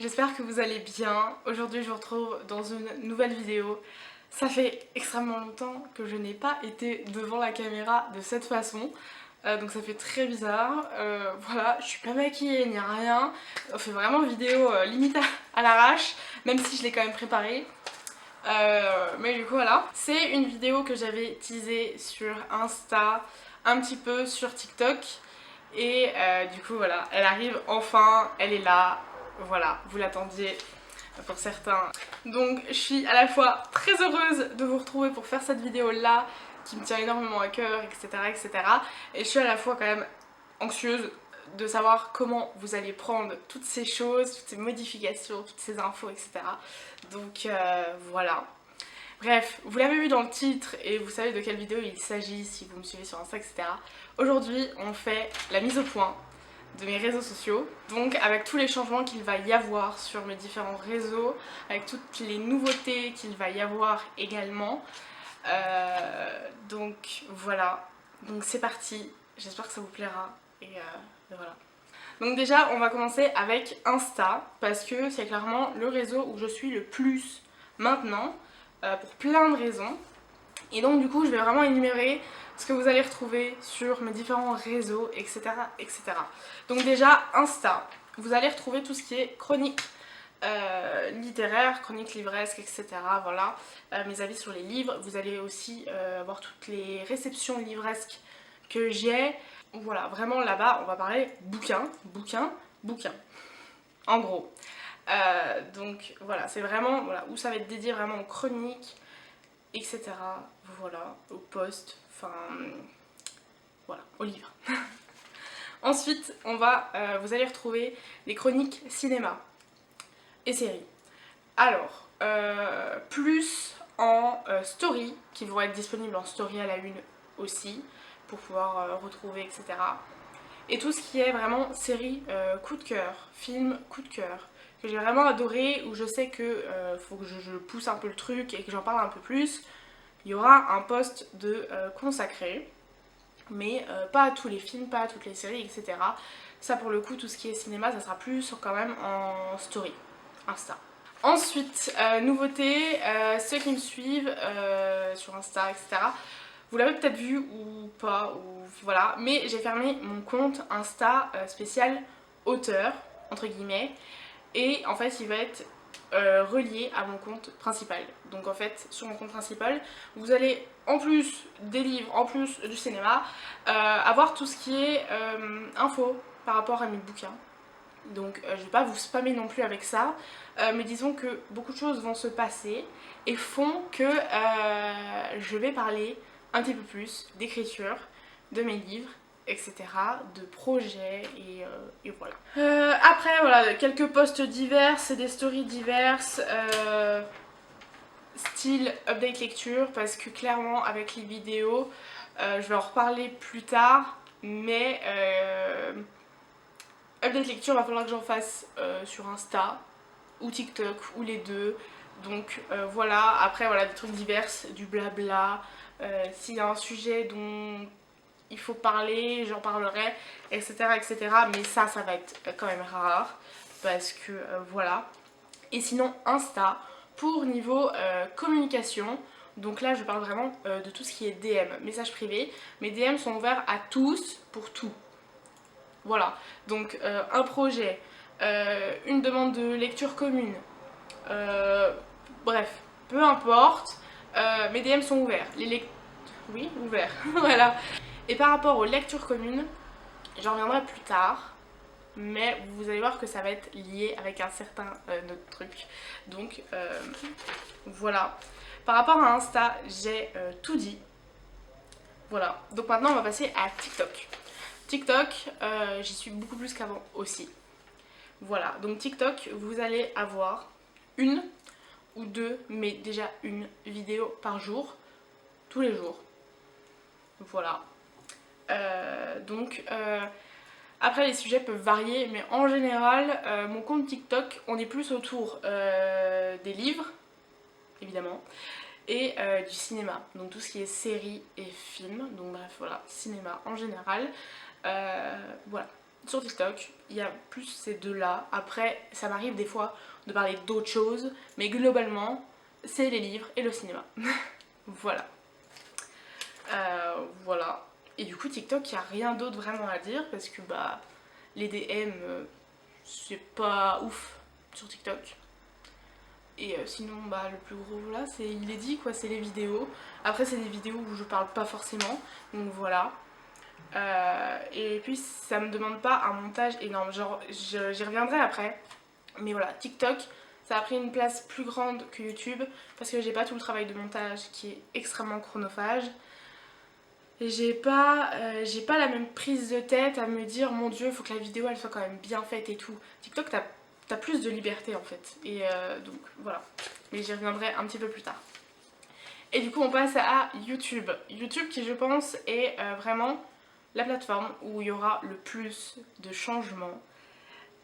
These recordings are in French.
j'espère que vous allez bien. Aujourd'hui je vous retrouve dans une nouvelle vidéo. Ça fait extrêmement longtemps que je n'ai pas été devant la caméra de cette façon. Donc ça fait très bizarre. Voilà, je suis pas maquillée ni rien. On fait vraiment vidéo limite à l'arrache, même si je l'ai quand même préparée. Mais du coup voilà. C'est une vidéo que j'avais teasée sur Insta, un petit peu sur TikTok. Et du coup voilà, elle arrive enfin, elle est là. Voilà, vous l'attendiez pour certains. Donc je suis à la fois très heureuse de vous retrouver pour faire cette vidéo là qui me tient énormément à cœur, etc., etc. Et je suis à la fois quand même anxieuse de savoir comment vous allez prendre toutes ces choses, toutes ces modifications, toutes ces infos, etc. Donc voilà. Bref, vous l'avez vu dans le titre et vous savez de quelle vidéo il s'agit si vous me suivez sur Insta, etc. Aujourd'hui, on fait la mise au point de mes réseaux sociaux, donc avec tous les changements qu'il va y avoir sur mes différents réseaux, avec toutes les nouveautés qu'il va y avoir également. Donc voilà, donc c'est parti, j'espère que ça vous plaira et voilà. Donc déjà on va commencer avec Insta parce que c'est clairement le réseau où je suis le plus maintenant pour plein de raisons. Et donc du coup je vais vraiment énumérer ce que vous allez retrouver sur mes différents réseaux, etc., etc. Donc déjà Insta, vous allez retrouver tout ce qui est chronique littéraire, chronique livresque, etc. Voilà, mes avis sur les livres. Vous allez aussi avoir toutes les réceptions livresques que j'ai. Voilà, vraiment là-bas on va parler bouquin, bouquin, bouquin. En gros. Donc voilà, c'est vraiment voilà, où ça va être dédié vraiment aux chroniques, etc. Voilà, au post, enfin voilà, au livre. Ensuite, vous allez retrouver les chroniques cinéma et séries. Alors, plus en story, qui vont être disponibles en story à la une aussi, pour pouvoir retrouver, etc. Et tout ce qui est vraiment série coup de cœur, film coup de cœur, que j'ai vraiment adoré, où je sais que faut que je pousse un peu le truc et que j'en parle un peu plus. Il y aura un post de consacré, mais pas à tous les films, pas à toutes les séries, etc. Ça pour le coup, tout ce qui est cinéma, ça sera plus quand même en story, Insta. Ensuite, nouveauté, ceux qui me suivent sur Insta, etc. Vous l'avez peut-être vu ou pas, ou voilà, mais j'ai fermé mon compte Insta spécial auteur, entre guillemets, et en fait il va être relié à mon compte principal. Donc en fait sur mon compte principal vous allez en plus des livres, en plus du cinéma, avoir tout ce qui est info par rapport à mes bouquins. Donc je vais pas vous spammer non plus avec ça, mais disons que beaucoup de choses vont se passer et font que je vais parler un petit peu plus d'écriture, de mes livres, etc., de projets et voilà. Après voilà, quelques posts divers et des stories diverses, style update lecture, parce que clairement avec les vidéos, je vais en reparler plus tard, mais update lecture, il va falloir que j'en fasse sur Insta ou TikTok ou les deux. Donc voilà, après voilà des trucs divers, du blabla. S'il y a un sujet dont il faut parler, j'en parlerai, etc., etc. Mais ça va être quand même rare parce que voilà. Et sinon Insta pour niveau communication. Donc là je parle vraiment de tout ce qui est DM, messages privés. Mes DM sont ouverts à tous pour tout. Voilà, donc un projet, une demande de lecture commune, bref, peu importe, mes DM sont ouverts. Oui, ouverts, voilà. Et par rapport aux lectures communes, j'en reviendrai plus tard, mais vous allez voir que ça va être lié avec un certain autre truc. Donc voilà. Par rapport à Insta, j'ai tout dit. Voilà, donc maintenant on va passer à TikTok. TikTok, j'y suis beaucoup plus qu'avant aussi. Voilà, donc TikTok, vous allez avoir une ou deux, mais déjà une vidéo par jour, tous les jours. Voilà. Après les sujets peuvent varier, mais en général, mon compte TikTok, on est plus autour des livres, évidemment, et du cinéma. Donc tout ce qui est séries et films, donc bref, voilà, cinéma en général. Voilà. sur TikTok, il y a plus ces deux-là. Après, ça m'arrive des fois de parler d'autres choses, mais globalement, c'est les livres et le cinéma. Voilà. Voilà. Et du coup, TikTok, il n'y a rien d'autre vraiment à dire parce que bah, les DM, c'est pas ouf sur TikTok. Et sinon, bah, le plus gros là, c'est il est dit quoi, c'est les vidéos. Après, c'est des vidéos où je parle pas forcément, donc voilà. Et puis, ça me demande pas un montage énorme. Genre, j'y reviendrai après. Mais voilà, TikTok, ça a pris une place plus grande que YouTube parce que j'ai pas tout le travail de montage qui est extrêmement chronophage. Et j'ai pas la même prise de tête à me dire mon dieu, faut que la vidéo elle soit quand même bien faite et tout. TikTok, t'as plus de liberté en fait. Et donc voilà. Mais j'y reviendrai un petit peu plus tard. Et du coup, on passe à YouTube. YouTube qui, je pense, est vraiment la plateforme où il y aura le plus de changements.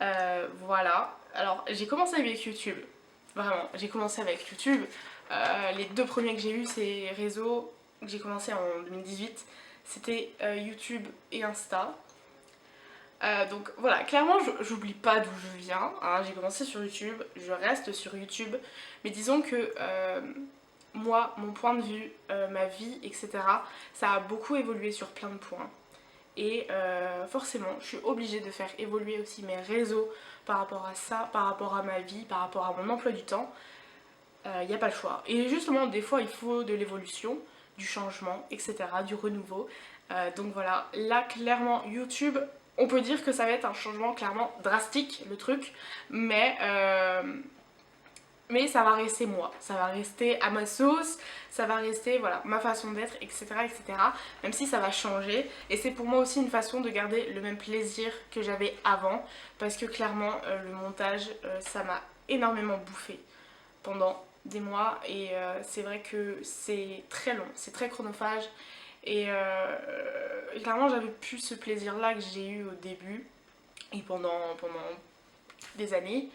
Voilà. Alors, j'ai commencé avec YouTube. Vraiment, j'ai commencé avec YouTube. Les deux premiers que j'ai eus, c'est réseaux que j'ai commencé en 2018. C'était YouTube et Insta. Donc voilà, clairement, j'oublie pas d'où je viens. Hein. J'ai commencé sur YouTube, je reste sur YouTube. Mais disons que moi, mon point de vue, ma vie, etc., ça a beaucoup évolué sur plein de points. Et forcément, je suis obligée de faire évoluer aussi mes réseaux par rapport à ça, par rapport à ma vie, par rapport à mon emploi du temps. Il n'y a pas le choix. Et justement, des fois, il faut de l'évolution, du changement, etc., du renouveau. Donc voilà, là, clairement, YouTube, on peut dire que ça va être un changement clairement drastique, le truc, mais ça va rester moi, ça va rester à ma sauce, ça va rester voilà, ma façon d'être, etc., etc. Même si ça va changer. Et c'est pour moi aussi une façon de garder le même plaisir que j'avais avant. Parce que clairement, le montage, ça m'a énormément bouffé pendant des mois. Et c'est vrai que c'est très long, c'est très chronophage. Et clairement, j'avais plus ce plaisir-là que j'ai eu au début et pendant des années.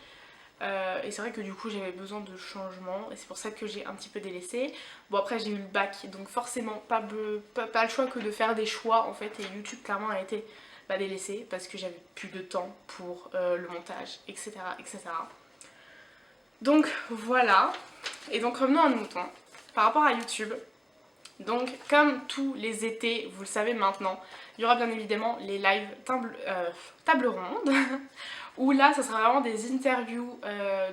Et c'est vrai que du coup j'avais besoin de changement et c'est pour ça que j'ai un petit peu délaissé. Bon après j'ai eu le bac donc forcément pas le choix que de faire des choix en fait et YouTube clairement a été délaissé parce que j'avais plus de temps pour le montage etc etc. Donc voilà. Et donc revenons à nos moutons par rapport à YouTube. Donc comme tous les étés, vous le savez maintenant, il y aura bien évidemment les lives table ronde où là ça sera vraiment des interviews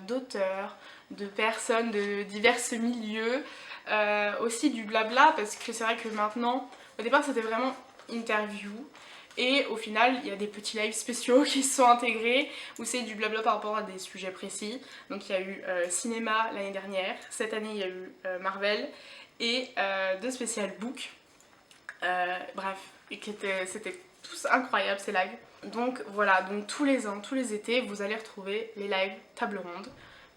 d'auteurs, de personnes de divers milieux, aussi du blabla parce que c'est vrai que maintenant, au départ c'était vraiment interview et au final il y a des petits lives spéciaux qui se sont intégrés où c'est du blabla par rapport à des sujets précis. Donc il y a eu cinéma l'année dernière, cette année il y a eu Marvel et deux spécial book. Bref, c'était tous incroyables ces lives. Donc voilà, donc tous les ans, tous les étés, vous allez retrouver les lives table ronde.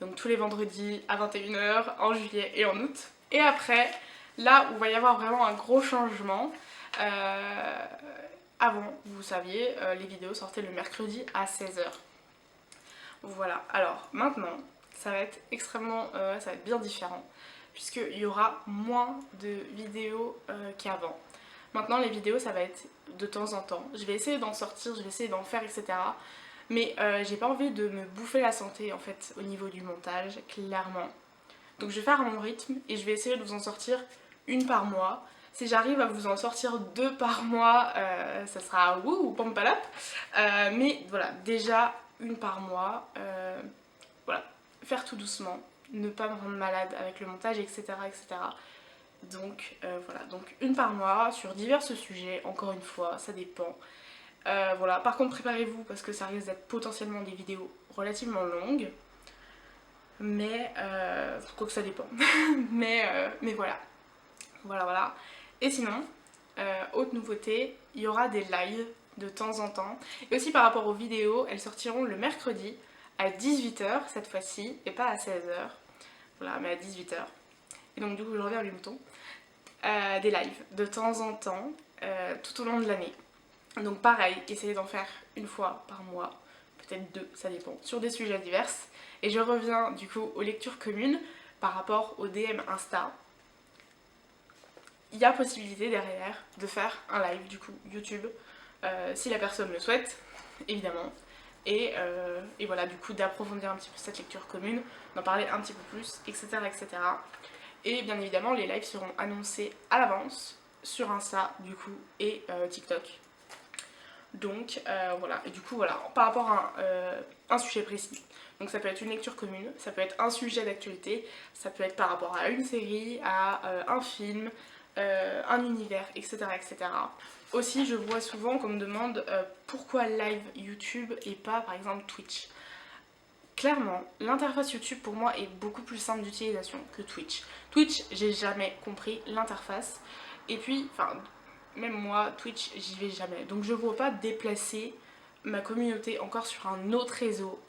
Donc tous les vendredis à 21h en juillet et en août. Et après, là où il va y avoir vraiment un gros changement, avant, vous saviez, les vidéos sortaient le mercredi à 16h. Voilà, alors maintenant, ça va être extrêmement, ça va être bien différent. Puisqu'il y aura moins de vidéos qu'avant. Maintenant les vidéos ça va être de temps en temps. Je vais essayer d'en sortir, je vais essayer d'en faire etc. Mais j'ai pas envie de me bouffer la santé en fait au niveau du montage, clairement. Donc je vais faire à mon rythme et je vais essayer de vous en sortir une par mois. Si j'arrive à vous en sortir deux par mois, ça sera wouh, pampalap. Mais voilà, déjà une par mois. Voilà, faire tout doucement, ne pas me rendre malade avec le montage, etc. etc. Donc voilà, donc une par mois sur divers sujets, encore une fois, ça dépend. Voilà, par contre préparez-vous parce que ça risque d'être potentiellement des vidéos relativement longues. Mais quoi que ça dépend. mais voilà. Voilà. Et sinon, autre nouveauté, il y aura des lives de temps en temps. Et aussi par rapport aux vidéos, elles sortiront le mercredi à 18h cette fois-ci et pas à 16h. Voilà, mais à 18h. Et donc du coup je reviens à mes moutons. Des lives de temps en temps, tout au long de l'année. Donc pareil, essayez d'en faire une fois par mois, peut-être deux, ça dépend, sur des sujets divers. Et je reviens du coup aux lectures communes par rapport au DM Insta. Il y a possibilité derrière de faire un live du coup YouTube si la personne le souhaite. évidemment. Et voilà, du coup d'approfondir un petit peu cette lecture commune, d'en parler un petit peu plus, etc. etc. Et bien évidemment les lives seront annoncés à l'avance sur Insta du coup et TikTok. Donc voilà, et du coup voilà, par rapport à un sujet précis. Donc ça peut être une lecture commune, ça peut être un sujet d'actualité, ça peut être par rapport à une série, à un film, un univers, etc. etc. Aussi je vois souvent qu'on me demande pourquoi live YouTube et pas par exemple Twitch. Clairement, l'interface YouTube pour moi est beaucoup plus simple d'utilisation que Twitch. Twitch, j'ai jamais compris l'interface. Et puis, enfin, même moi, Twitch, j'y vais jamais. Donc je ne vois pas déplacer ma communauté encore sur un autre réseau.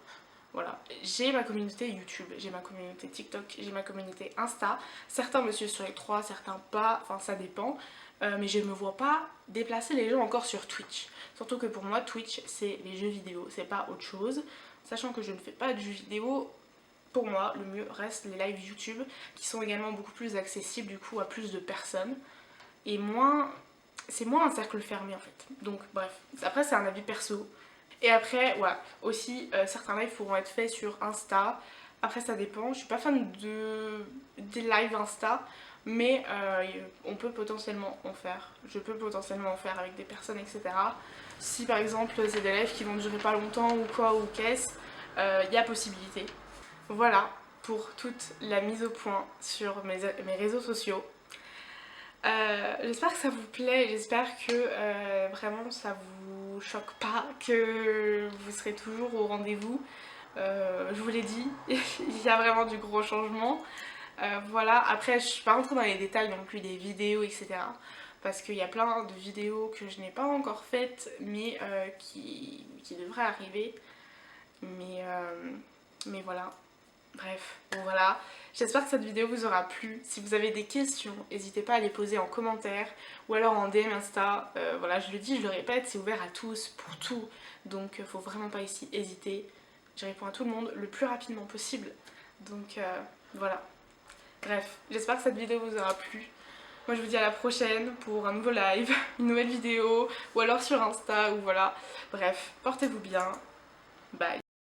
Voilà, j'ai ma communauté YouTube, j'ai ma communauté TikTok, j'ai ma communauté Insta. Certains me suivent sur les trois, certains pas, enfin ça dépend. Mais je ne me vois pas déplacer les gens encore sur Twitch. Surtout que pour moi, Twitch, c'est les jeux vidéo, c'est pas autre chose. Sachant que je ne fais pas de jeux vidéo, pour moi, le mieux reste les lives YouTube, qui sont également beaucoup plus accessibles du coup à plus de personnes. Et moins... c'est moins un cercle fermé en fait. Donc bref, après c'est un avis perso. Et après, voilà, aussi certains lives pourront être faits sur Insta. Après ça dépend, je suis pas fan des lives Insta, mais on peut potentiellement en faire. Je peux potentiellement en faire avec des personnes, etc. Si par exemple c'est des lives qui vont durer pas longtemps ou quoi ou qu'est-ce, y a possibilité. Voilà pour toute la mise au point sur mes réseaux sociaux. J'espère que ça vous plaît, j'espère que vraiment ça vous choque pas, que vous serez toujours au rendez-vous. Je vous l'ai dit, il y a vraiment du gros changement. Voilà, après je suis pas rentrée dans les détails non plus des vidéos, etc. Parce qu'il y a plein de vidéos que je n'ai pas encore faites, mais qui devraient arriver. Mais voilà. Bref, bon voilà, j'espère que cette vidéo vous aura plu. Si vous avez des questions, n'hésitez pas à les poser en commentaire ou alors en DM Insta. Voilà, je le dis, je le répète, c'est ouvert à tous, pour tout. Donc faut vraiment pas ici hésiter. Je réponds à tout le monde le plus rapidement possible. Donc voilà. Bref, j'espère que cette vidéo vous aura plu. Moi je vous dis à la prochaine pour un nouveau live, une nouvelle vidéo ou alors sur Insta ou voilà. Bref, portez-vous bien. Bye.